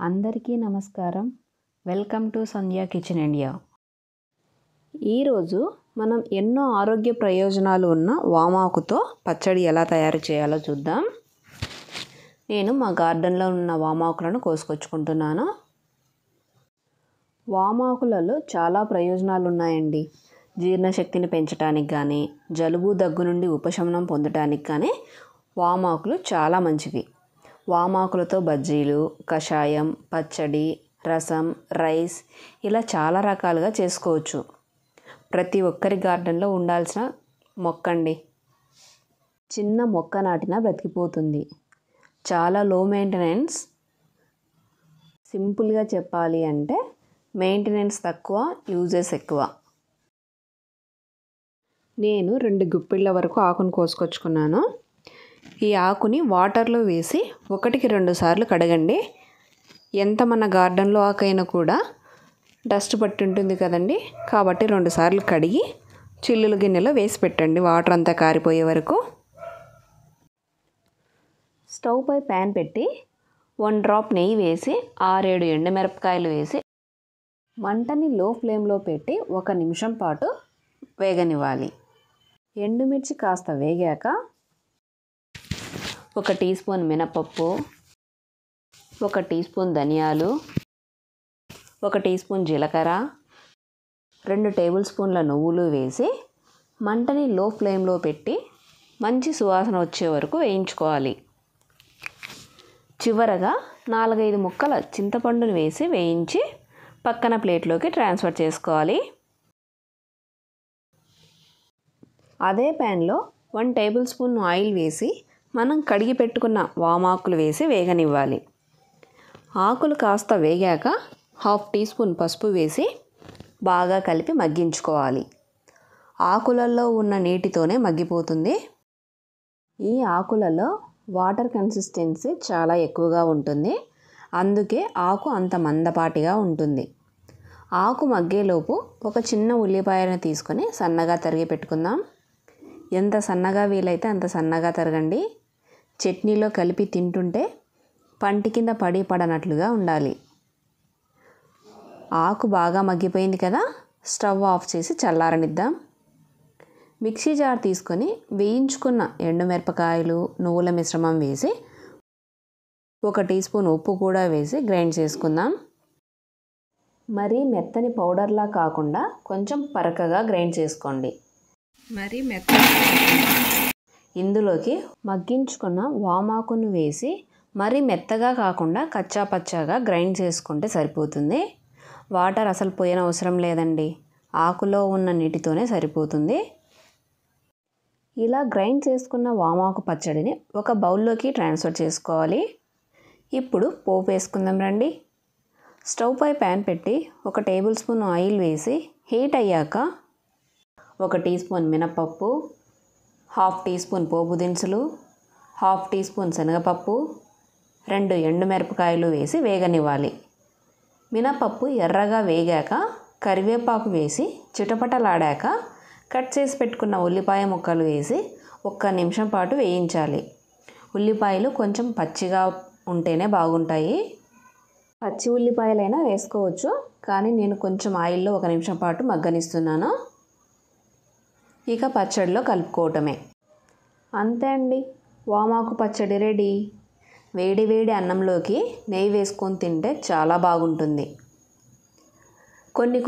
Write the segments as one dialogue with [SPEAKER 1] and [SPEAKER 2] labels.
[SPEAKER 1] అందరికీ నమస్కారం. Welcome to Sandhya kitchen India. ఈరోజు మనం ఎన్నో ఆరోగ్య ప్రయోజనాలు ఉన్న వామాకుతో పచ్చడి ఎలా తయారు చేయాలో చూద్దాం. నేను మా గార్డెన్లో ఉన్న వామాకులను కోసుకొచ్చుకుంటున్నాను. వామాకులలో చాలా ప్రయోజనాలు ఉన్నాయండి. జీర్ణశక్తిని పెంచడానికి కానీ, జలుబు దగ్గు నుండి ఉపశమనం పొందడానికి కానీ వామాకులు చాలా మంచివి. వామాకులతో బజ్జీలు, కషాయం, పచ్చడి, రసం, రైస్ ఇలా చాలా రకాలుగా చేసుకోవచ్చు. ప్రతి ఒక్కరి గార్డెన్లో ఉండాల్సిన మొక్క అండి. చిన్న మొక్క నాటినా బ్రతికిపోతుంది. చాలా లో మెయింటెనెన్స్. సింపుల్గా చెప్పాలి అంటే మెయింటెనెన్స్ తక్కువ, యూజెస్ ఎక్కువ. నేను 2 గుప్పిళ్ళ వరకు ఆకును కోసుకొచ్చుకున్నాను. ఈ ఆకుని వాటర్లో వేసి 1కి 2 సార్లు కడగండి. ఎంత మన గార్డెన్లో ఆకైనా కూడా డస్ట్ పట్టి ఉంటుంది కదండి, కాబట్టి 2 సార్లు కడిగి చిల్లుల గిన్నెలో వేసి పెట్టండి వాటర్ అంతా కారిపోయే వరకు. స్టవ్ పై ప్యాన్ పెట్టి 1 డ్రాప్ నెయ్యి వేసి 6-7 ఎండుమిరపకాయలు వేసి మంటని లో ఫ్లేమ్లో పెట్టి 1 నిమిషం పాటు వేగనివ్వాలి. ఎండుమిర్చి కాస్త వేగాక 1 టీ స్పూన్ మినపప్పు, 1 టీ స్పూన్ ధనియాలు, 1 టీ స్పూన్ జీలకర్ర, 2 టేబుల్ స్పూన్ల నువ్వులు వేసి మంటని లో ఫ్లేమ్లో పెట్టి మంచి సువాసన వచ్చే వరకు వేయించుకోవాలి. చివరగా 4-5 ముక్కల చింతపండును వేసి వేయించి పక్కన ప్లేట్లోకి ట్రాన్స్ఫర్ చేసుకోవాలి. అదే ప్యాన్లో 1 టేబుల్ స్పూన్ ఆయిల్ వేసి మనం కడిగి పెట్టుకున్న వామాకులు వేసి వేగనివ్వాలి. ఆకులు కాస్త వేగాక 1/2 టీ స్పూన్ పసుపు వేసి బాగా కలిపి మగ్గించుకోవాలి. ఆకులలో ఉన్న నీటితోనే మగ్గిపోతుంది. ఈ ఆకులలో వాటర్ కన్సిస్టెన్సీ చాలా ఎక్కువగా ఉంటుంది. అందుకే ఆకు అంత మందపాటిగా ఉంటుంది. ఆకు మగ్గేలోపు 1 చిన్న ఉల్లిపాయను తీసుకొని సన్నగా తరిగి పెట్టుకుందాం. ఎంత సన్నగా వీలైతే అంత సన్నగా తరగండి. చట్నీలో కలిపి తింటుంటే పంటి కింద పడనట్లుగా ఉండాలి. ఆకు బాగా మగ్గిపోయింది కదా, స్టవ్ ఆఫ్ చేసి చల్లారనిద్దాం. మిక్సీ జార్ తీసుకొని వేయించుకున్న ఎండుమిరపకాయలు, నువ్వుల మిశ్రమం వేసి 1 టీ స్పూన్ ఉప్పు కూడా వేసి గ్రైండ్ చేసుకుందాం. మరీ మెత్తని పౌడర్లా కాకుండా కొంచెం పరకగా గ్రైండ్ చేసుకోండి. మరీ మెత్తగా ఇందులోకి మగ్గించుకున్న వామాకును వేసి మరీ మెత్తగా కాకుండా కచ్చా పచ్చాగా గ్రైండ్ చేసుకుంటే సరిపోతుంది. వాటర్ అసలు పోయనవసరం లేదండి. ఆకులో ఉన్న నీటితోనే సరిపోతుంది. ఇలా గ్రైండ్ చేసుకున్న వామాకు పచ్చడిని ఒక బౌల్లోకి ట్రాన్స్ఫర్ చేసుకోవాలి. ఇప్పుడు పోపు వేసుకుందాం రండి. స్టవ్ పై ప్యాన్ పెట్టి 1 టేబుల్ స్పూన్ ఆయిల్ వేసి హీట్ అయ్యాక 1 టీ స్పూన్ మినపప్పు, 1/2 టీ స్పూన్ పోపు దినుసులు, 1/2 టీ స్పూన్ శనగపప్పు, 2 ఎండుమిరపకాయలు వేసి వేగనివ్వాలి. మినపప్పు ఎర్రగా వేగాక కరివేపాకు వేసి చిటపటలాడాక కట్ చేసి పెట్టుకున్న ఉల్లిపాయ ముక్కలు వేసి 1 నిమిషం పాటు వేయించాలి. ఉల్లిపాయలు కొంచెం పచ్చిగా ఉంటేనే బాగుంటాయి. పచ్చి ఉల్లిపాయలైనా వేసుకోవచ్చు, కానీ నేను కొంచెం ఆయిల్లో 1 నిమిషం పాటు మగ్గనిస్తున్నాను. ఇక పచ్చడిలో కలుపుకోవటమే. అంతే అండి, వామాకు పచ్చడి రెడీ. వేడి వేడి అన్నంలోకి నెయ్యి వేసుకొని తింటే చాలా బాగుంటుంది.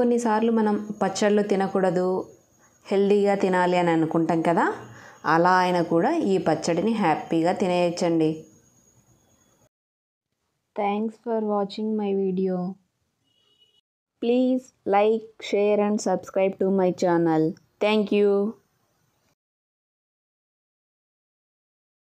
[SPEAKER 1] కొన్నిసార్లు మనం పచ్చళ్ళు తినకూడదు, హెల్దీగా తినాలి అని అనుకుంటాం కదా, అలా అయినా కూడా ఈ పచ్చడిని హ్యాపీగా తినేయచ్చండి. Thanks for watching my video. Please like, share and subscribe to my channel. Thank you.